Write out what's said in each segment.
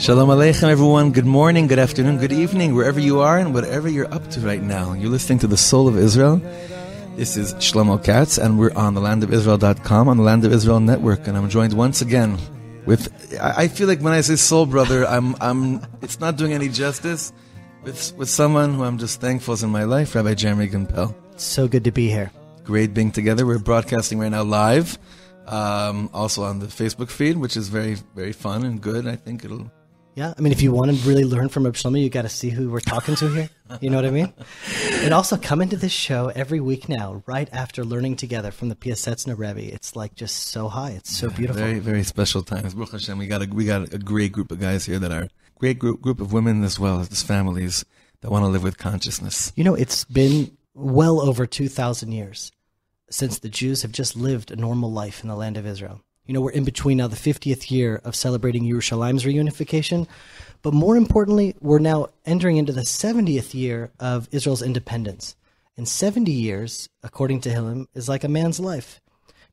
Shalom Aleichem, everyone. Good morning, good afternoon, good evening, wherever you are and whatever you're up to right now. You're listening to The Soul of Israel. This is Shlomo Katz, and we're on thelandofisrael.com, on the Land of Israel Network, and I'm joined once again with, I feel like when I say soul brother, it's not doing any justice, with someone who I'm just thankful is in my life, Rabbi Gimpel. So good to be here. Great being together. We're broadcasting right now live, also on the Facebook feed, which is very, very fun and good. I think it'll... Yeah, I mean, if you want to really learn from Rabbi Shlomo, you got to see who we're talking to here. You know what I mean? And also come into this show every week now, right after learning together from the Piasetzner Rabbi. It's like just so high. It's so beautiful. Very, very special times. Baruch Hashem, we got a great group of guys here that are great group of women as well as families that want to live with consciousness. You know, it's been well over 2,000 years since the Jews have just lived a normal life in the land of Israel. You know, we're in between now the 50th year of celebrating Yerushalayim's reunification, but more importantly, we're now entering into the 70th year of Israel's independence. And 70 years, according to Hillel, is like a man's life,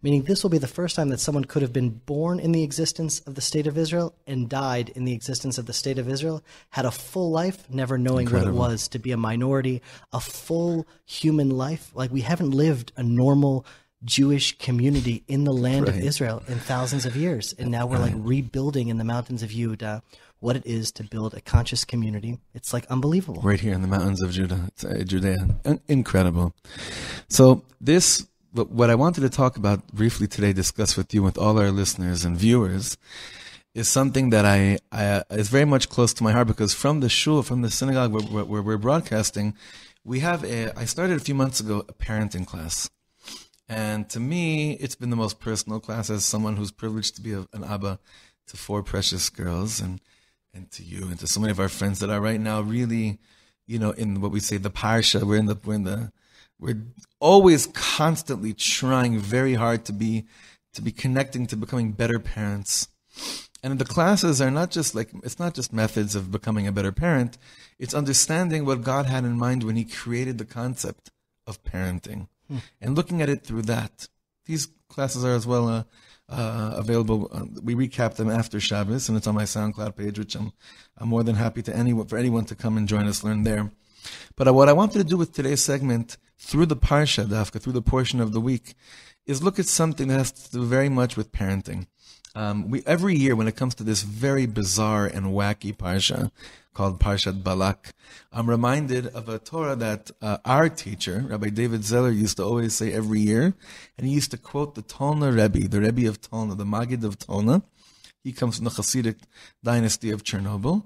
meaning this will be the first time that someone could have been born in the existence of the State of Israel and died in the existence of the State of Israel, had a full life, never knowing Incredible. What it was to be a minority, a full human life. Like, we haven't lived a normal Jewish community in the land of Israel in thousands of years. And now we're like rebuilding in the mountains of Judah what it is to build a conscious community. It's like unbelievable. Right here in the mountains of Judah, Judea. Incredible. So what I wanted to talk about briefly today, discuss with you, with all our listeners and viewers, is something that is very much close to my heart, because from the shul, from the synagogue where we're broadcasting, I started a few months ago a parenting class. And to me, it's been the most personal class as someone who's privileged to be an Abba to 4 precious girls, and to you and to so many of our friends that are right now really, you know, in what we say the parsha. We're always constantly trying very hard to be connecting to becoming better parents. And the classes are not just it's not just methods of becoming a better parent. It's understanding what God had in mind when He created the concept of parenting. And looking at it through that. These classes are as well available. We recap them after Shabbos, and it's on my SoundCloud page, which I'm more than happy for anyone to come and join us, learn there. But what I wanted to do with today's segment, through the Parsha, Dafka, through the portion of the week, is look at something that has to do very much with parenting. Every year, when it comes to this very bizarre and wacky Parsha, called Parshat Balak, I'm reminded of a Torah that our teacher, Rabbi David Zeller, used to always say every year, and he used to quote the Tolna Rebbe, the Rebbe of Tolna, the Maggid of Tolna. He comes from the Hasidic dynasty of Chernobyl.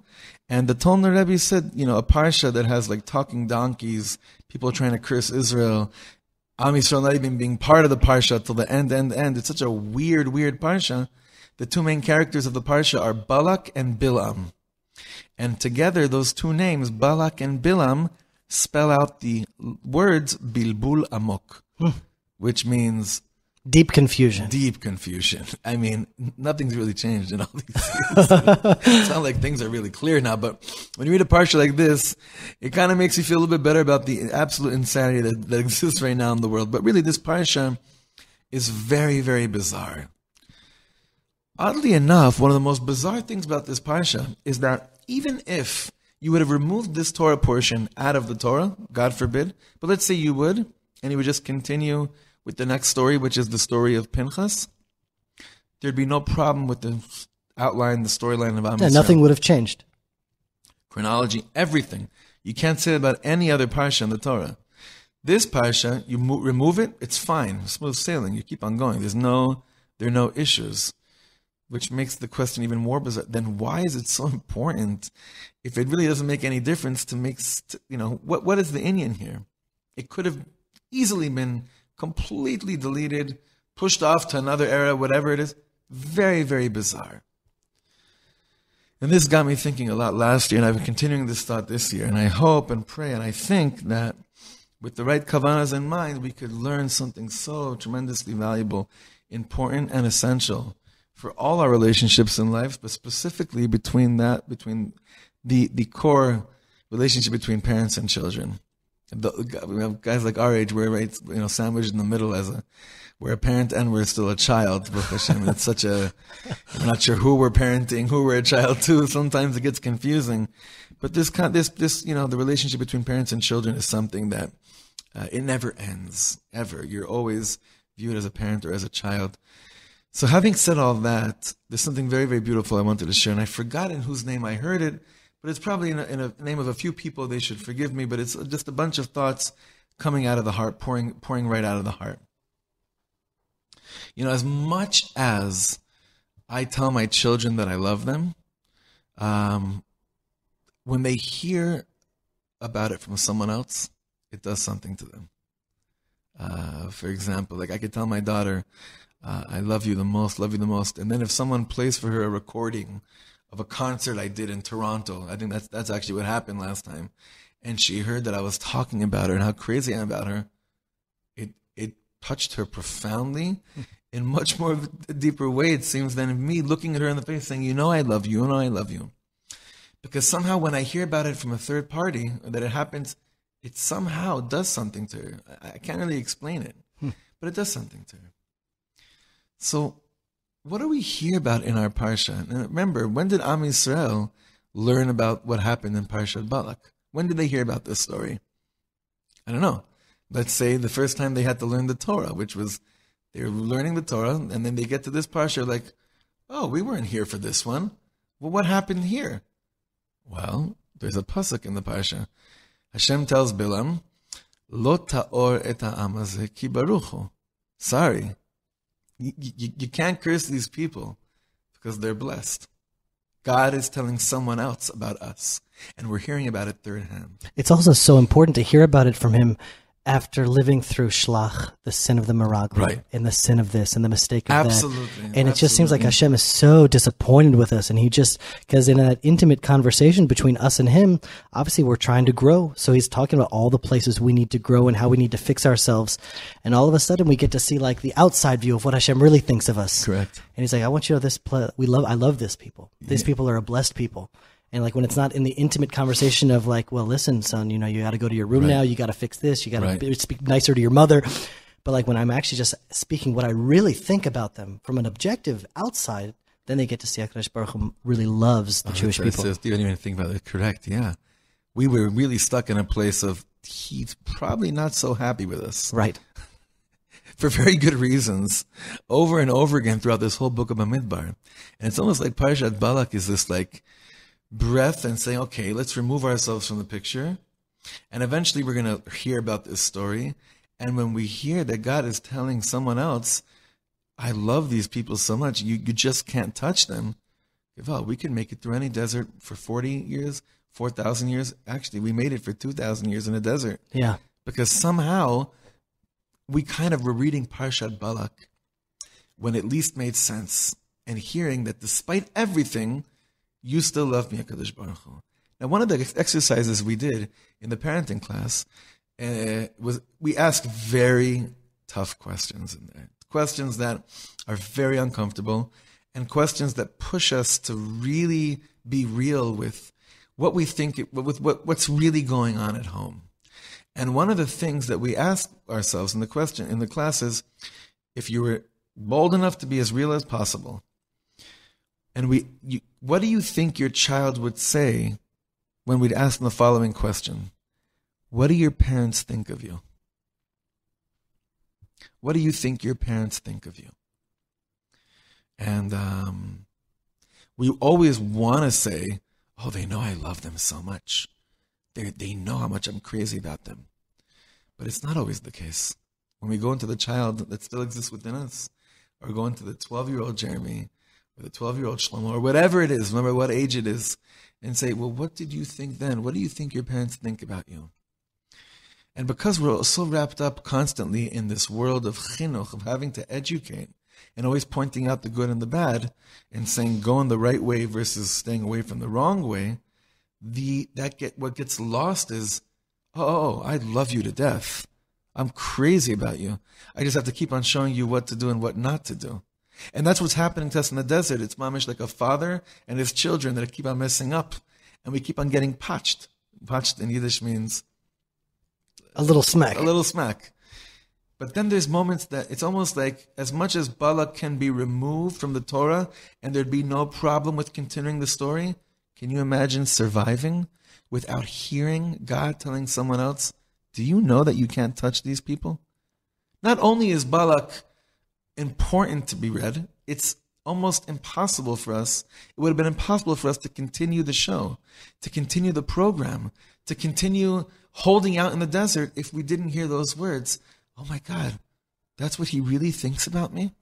And the Tolna Rebbe said, you know, a Parsha that has like talking donkeys, people trying to curse Israel, Am Yisrael not even being part of the Parsha till the end. It's such a weird Parsha. The 2 main characters of the Parsha are Balak and Bilam. And together, those 2 names, Balak and Bilam, spell out the words Bilbul Amok, which means... Deep confusion. Deep confusion. I mean, nothing's really changed in all these years. It's not like things are really clear now, but when you read a parsha like this, it kind of makes you feel a little bit better about the absolute insanity that exists right now in the world. But really, this parsha is very, very bizarre. Oddly enough, one of the most bizarre things about this parsha is that even if you would have removed this Torah portion out of the Torah, God forbid, but let's say you would, and you would just continue with the next story, which is the story of Pinchas, there'd be no problem with the outline, the storyline of Am Yisrael. Nothing would have changed. Chronology, everything. You can't say it about any other parsha in the Torah. This parsha, you remove it, it's fine, smooth sailing, you keep on going. There are no issues. Which makes the question even more bizarre. Then why is it so important if it really doesn't make any difference what is the inyan here? It could have easily been completely deleted, pushed off to another era, whatever it is. Very, very bizarre. And this got me thinking a lot last year, and I've been continuing this thought this year. And I hope and pray, and I think that with the right kavanas in mind, we could learn something so tremendously valuable, important, and essential for all our relationships in life, but specifically between the core relationship between parents and children. We have guys like our age, we're right, sandwiched in the middle we're a parent and we're still a child. It's such we're not sure who we're parenting, who we're a child to. Sometimes it gets confusing. But this, the relationship between parents and children is something that it never ends, ever. You're always viewed as a parent or as a child. So having said all that, there's something very, very beautiful I wanted to share. And I forgot in whose name I heard it, but it's probably in a name of a few people. They should forgive me, but it's just a bunch of thoughts coming out of the heart, pouring right out of the heart. As much as I tell my children that I love them, when they hear about it from someone else, it does something to them. For example, like I could tell my daughter, I love you the most, and then if someone plays for her a recording of a concert I did in Toronto, I think that's actually what happened last time, and she heard that I was talking about her and how crazy I am about her, it touched her profoundly in much more of a deeper way, it seems, than me looking at her in the face saying, I love you, I love you. Because somehow when I hear about it from a third party, or that it happens, it somehow does something to her. I can't really explain it, but it does something to her. So what do we hear about in our Parsha? And remember, when did Am Yisrael learn about what happened in Parshat Balak? When did they hear about this story? I don't know. Let's say the first time they had to learn the Torah, which was they were learning the Torah, and then they get to this Parsha like, oh, we weren't here for this one. Well, what happened here? Well, there's a pasuk in the Parsha. Hashem tells Bilam, Lo ta'or et ha'am hazeh ki baruchu. Sorry, you can't curse these people because they're blessed. God is telling someone else about us, and we're hearing about it third hand. It's also so important to hear about it from him after living through Shlach, the sin of the Meraglim, right, and the sin of this, and the mistake of absolutely, that. And it just seems like Hashem is so disappointed with us, and because in that intimate conversation between us and him, obviously we're trying to grow. So he's talking about all the places we need to grow and how we need to fix ourselves. And all of a sudden we get to see like the outside view of what Hashem really thinks of us. Correct. And he's like, I want you to know I love this people. These people are a blessed people. And like when it's not in the intimate conversation of like, well, listen, son, you got to go to your room now. You got to fix this. You got to speak nicer to your mother. But like when I'm actually just speaking what I really think about them from an objective outside, then they get to see HaKadosh Baruch Hu really loves the Jewish people. You don't even think about it. Correct. Yeah. We were really stuck in a place of he's probably not so happy with us. Right. For very good reasons, over and over again throughout this whole book of Bamidbar. And it's almost like Parashat Balak is this like breath and saying, okay, let's remove ourselves from the picture. And eventually we're going to hear about this story. And when we hear that God is telling someone else, I love these people so much, you just can't touch them. Well, we can make it through any desert for 40 years, 4,000 years. Actually, we made it for 2,000 years in a desert. Yeah. Because somehow we kind of were reading Parshat Balak when it least made sense and hearing that despite everything, you still love me, HaKadosh Baruch Hu. Now, one of the exercises we did in the parenting class was we asked very tough questions in there. Questions that are very uncomfortable and questions that push us to really be real with what we think, with what's really going on at home. And one of the things that we ask ourselves in the class is, if you were bold enough to be as real as possible, and what do you think your child would say when we'd ask them the following question? What do your parents think of you? What do you think your parents think of you? And we always want to say, oh, they know I love them so much. They know how much I'm crazy about them. But it's not always the case. When we go into the child that still exists within us, or go into the 12-year-old Jeremy, or the 12-year-old Shlomo, or whatever it is, remember what age it is, and say, well, what did you think then? What do you think your parents think about you? And because we're so wrapped up constantly in this world of chinuch, of having to educate, and always pointing out the good and the bad, and saying go in the right way versus staying away from the wrong way, what gets lost is, oh, I love you to death. I'm crazy about you. I just have to keep on showing you what to do and what not to do. And that's what's happening to us in the desert. It's mamish like a father and his children that keep on messing up. And we keep on getting patched. Patched in Yiddish means A little smack. A little smack. But then there's moments that it's almost like as much as Balak can be removed from the Torah and there'd be no problem with continuing the story, can you imagine surviving without hearing God telling someone else, do you know that you can't touch these people? Not only is Balak important to be read, it's almost impossible for us. It would have been impossible for us to continue the show, to continue the program, to continue holding out in the desert if we didn't hear those words. Oh my God, that's what he really thinks about me?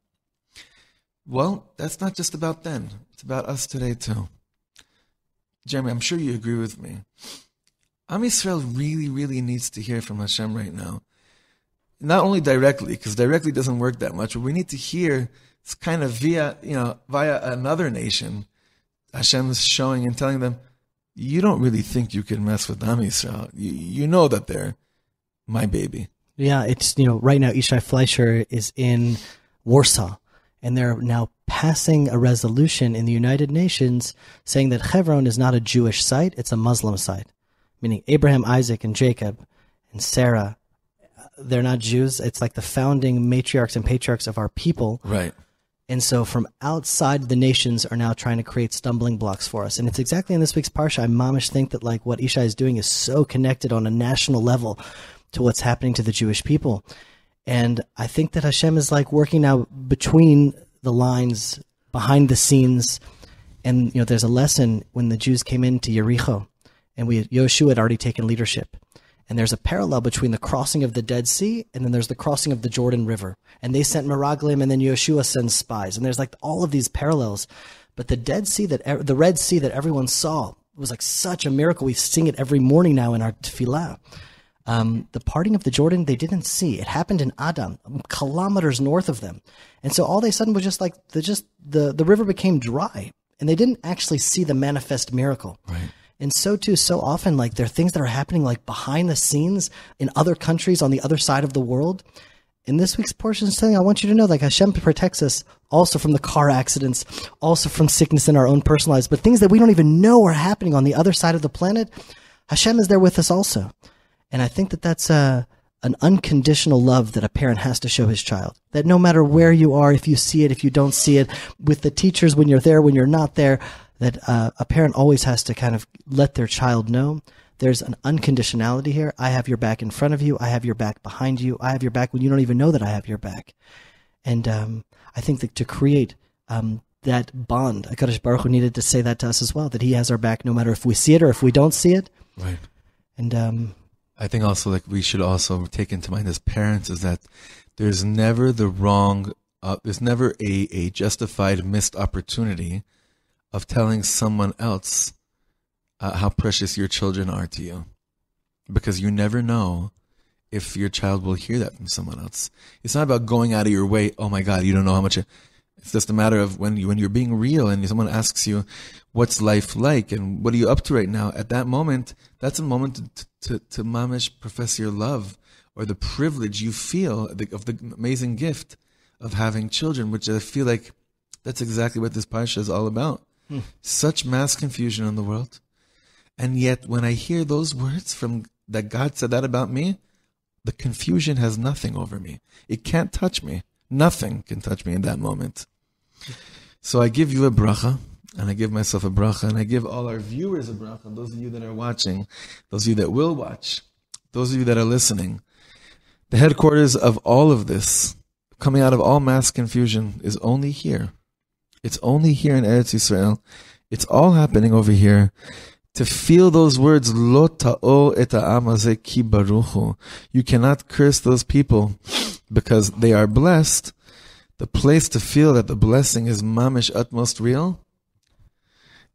Well, that's not just about then. It's about us today too. Jeremy, I'm sure you agree with me. Am Yisrael really, really needs to hear from Hashem right now. Not only directly, because directly doesn't work that much, but we need to hear it's kind of via another nation. Hashem is showing and telling them, you don't really think you can mess with Am Yisrael. You know that they're my baby. Yeah, it's, right now Yishai Fleischer is in Warsaw, and they're now passing a resolution in the United Nations saying that Hebron is not a Jewish site, it's a Muslim site. Meaning Abraham, Isaac, and Jacob, and Sarah, they're not Jews. It's like the founding matriarchs and patriarchs of our people. Right. And so from outside, the nations are now trying to create stumbling blocks for us. And it's exactly in this week's Parsha, I mamish think that like what Yishai is doing is so connected on a national level to what's happening to the Jewish people. And I think that Hashem is like working now between the lines, behind the scenes. And, there's a lesson when the Jews came into Jericho and Yoshua had already taken leadership. And there's a parallel between the crossing of the Dead Sea and then there's the crossing of the Jordan River. And they sent Meraglim and then Yoshua sends spies. And there's like all of these parallels. But the the Red Sea that everyone saw was like such a miracle. We sing it every morning now in our tefillah. The parting of the Jordan, they didn't see. It happened in Adam, kilometers north of them. And so all they sudden was just like, the river became dry. And they didn't actually see the manifest miracle. Right. And so too, so often, like there are things that are happening like behind the scenes in other countries on the other side of the world. In this week's portion is something I want you to know, like Hashem protects us also from the car accidents, also from sickness in our own personal lives, but things that we don't even know are happening on the other side of the planet, Hashem is there with us also. And I think that that's an unconditional love that a parent has to show his child. That no matter where you are, if you see it, if you don't see it, with the teachers, when you're there, when you're not there, that a parent always has to kind of let their child know there's an unconditionality here. I have your back in front of you. I have your back behind you. I have your back when you don't even know that I have your back. And I think that to create that bond, HaKadosh Baruch Hu needed to say that to us as well, that he has our back no matter if we see it or if we don't see it. Right. And I think also like we should also take into mind as parents is that there's never there's never a justified missed opportunity of telling someone else how precious your children are to you. Because you never know if your child will hear that from someone else. It's not about going out of your way, oh my God, you don't know how much. It's just a matter of when you're being real and someone asks you, what's life like and what are you up to right now? At that moment, that's a moment to mamish profess your love or the privilege you feel of the amazing gift of having children, which I feel like that's exactly what this parsha is all about. Such mass confusion in the world. And yet when I hear those words from that God said that about me, the confusion has nothing over me. It can't touch me. Nothing can touch me in that moment. So I give you a bracha, and I give myself a bracha, and I give all our viewers a bracha, and those of you that are watching, those of you that will watch, those of you that are listening. The headquarters of all of this, coming out of all mass confusion, is only here. It's only here in Eretz Yisrael. It's all happening over here. To feel those words, Lo ta'or et ha'am hazeh ki baruchu. You cannot curse those people because they are blessed. The place to feel that the blessing is mamish utmost real,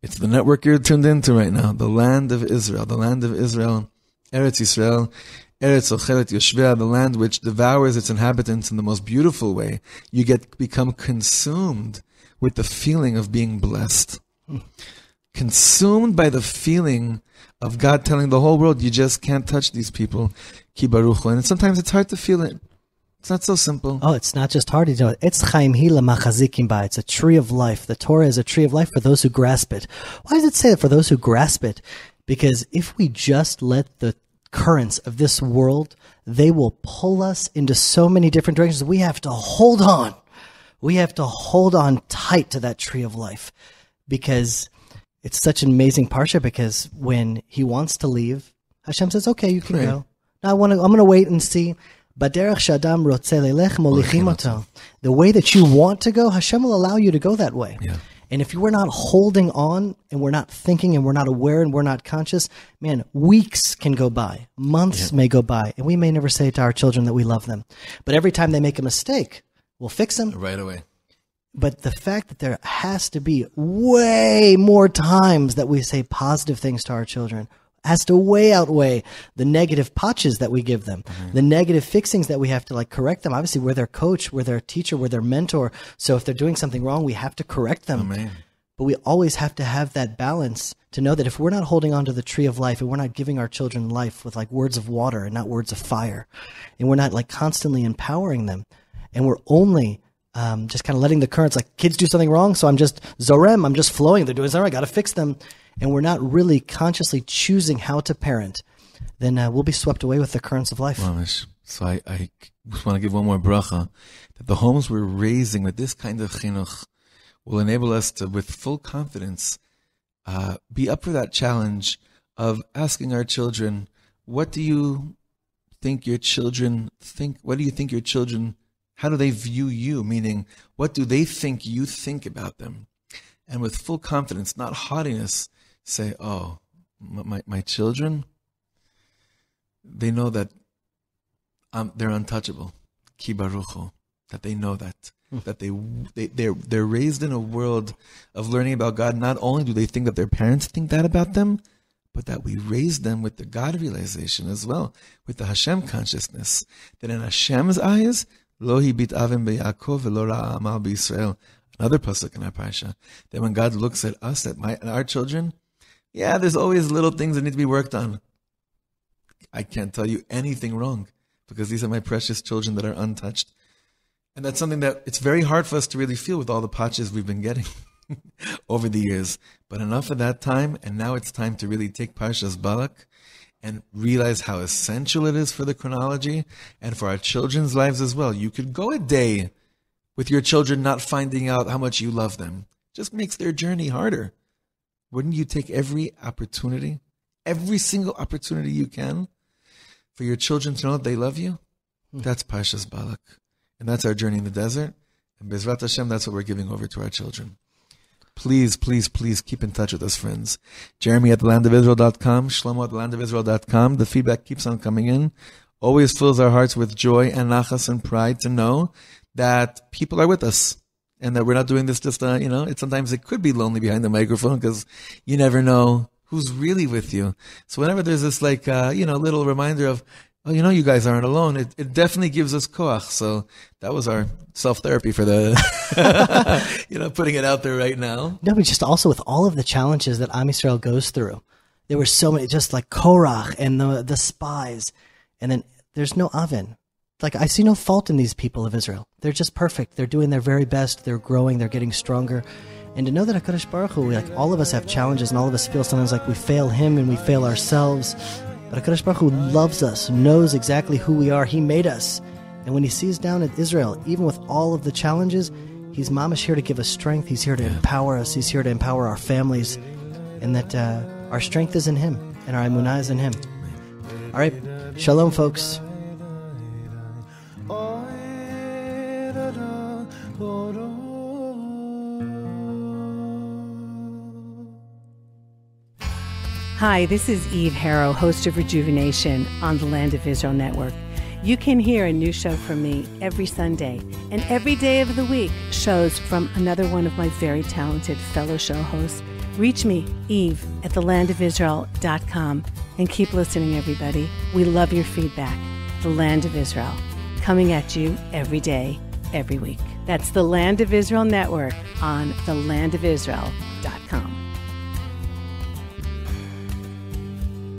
it's the network you're tuned into right now. The land of Israel. The land of Israel. Eretz Yisrael. Eretz ochelet yoshvea. The land which devours its inhabitants in the most beautiful way. You become consumed with the feeling of being blessed. Consumed by the feeling of God telling the whole world, you just can't touch these people. Ki baruchu. And sometimes it's hard to feel it. It's not so simple. Oh, it's not just hard. It's chaim hila machazikim ba. It's a tree of life. The Torah is a tree of life for those who grasp it. Why does it say that for those who grasp it? Because if we just let the currents of this world, they will pull us into so many different directions. We have to hold on. We have to hold on tight to that tree of life, because it's such an amazing parsha, because when he wants to leave, Hashem says, okay, you can go. Now I'm going to wait and see. The way that you want to go, Hashem will allow you to go that way. Yeah. And if we're not holding on, and we're not thinking, and we're not aware, and we're not conscious, man, weeks can go by, months may go by, and we may never say to our children that we love them. But every time they make a mistake, we'll fix them right away. But the fact that there has to be way more times that we say positive things to our children has to way outweigh the negative patches that we give them, the negative fixings that we have to correct them. Obviously, we're their coach, we're their teacher, we're their mentor. So if they're doing something wrong, we have to correct them. But we always have to have that balance to know that if we're not holding on to the tree of life, and we're not giving our children life with words of water and not words of fire, and we're not constantly empowering them, and we're only just kind of letting the currents, kids do something wrong, so I'm just zorem, I'm just flowing, they're doing something, I got to fix them, and we're not really consciously choosing how to parent, then we'll be swept away with the currents of life. Mamish. So I just want to give one more bracha, that the homes we're raising with this kind of chinuch will enable us to, with full confidence, be up for that challenge of asking our children, what do you think your children think? What do you think your children, how do they view you? Meaning, what do they think you think about them? And with full confidence, not haughtiness, say, oh, my children, they know that they're untouchable. Ki baruchu, that they know that. That they're raised in a world of learning about God. Not only do they think that their parents think that about them, but that we raised them with the God realization as well, with the Hashem consciousness. That in Hashem's eyes, lo hibit avim beYaakov velo ra'a amal b'Yisrael. Another pasuk in our parsha, that when God looks at us, at our children, yeah, there's always little things that need to be worked on. I can't tell you anything wrong, because these are my precious children that are untouched. And that's something that it's very hard for us to really feel with all the patches we've been getting over the years. But enough of that time, and now it's time to really take Parshas Balak and realize how essential it is for the chronology and for our children's lives as well. You could go a day with your children not finding out how much you love them. It just makes their journey harder. Wouldn't you take every opportunity, every single opportunity you can, for your children to know that they love you? That's Parshas Balak. And that's our journey in the desert. And Bezrat Hashem, that's what we're giving over to our children. Please, please, please keep in touch with us, friends. Jeremy at thelandofisrael.com, Shlomo at thelandofisrael.com. The feedback keeps on coming in. Always fills our hearts with joy and nachas and pride to know that people are with us. And that we're not doing this just, sometimes it could be lonely behind the microphone, because you never know who's really with you. So whenever there's this little reminder of, oh, you guys aren't alone, it definitely gives us koach. So that was our self-therapy for the, putting it out there right now. No, but just also with all of the challenges that Am Yisrael goes through, there were so many, just like Korach and the spies, and then there's no oven. I see no fault in these people of Israel. They're just perfect. They're doing their very best. They're growing. They're getting stronger. And to know that HaKadosh Baruch Hu, all of us have challenges, and all of us feel sometimes like we fail Him and we fail ourselves. But HaKadosh Baruch Hu loves us, knows exactly who we are. He made us. And when He sees down at Israel, even with all of the challenges, He's mamash here to give us strength. He's here to empower us. He's here to empower our families. And that our strength is in Him, and our emunah is in Him. All right. Shalom, folks. Hi, this is Eve Harrow, host of Rejuvenation on the Land of Israel Network. You can hear a new show from me every Sunday, and every day of the week, shows from another one of my very talented fellow show hosts. Reach me, Eve, at thelandofisrael.com, and keep listening, everybody. We love your feedback. The Land of Israel, coming at you every day, every week. That's the Land of Israel Network on thelandofisrael.com.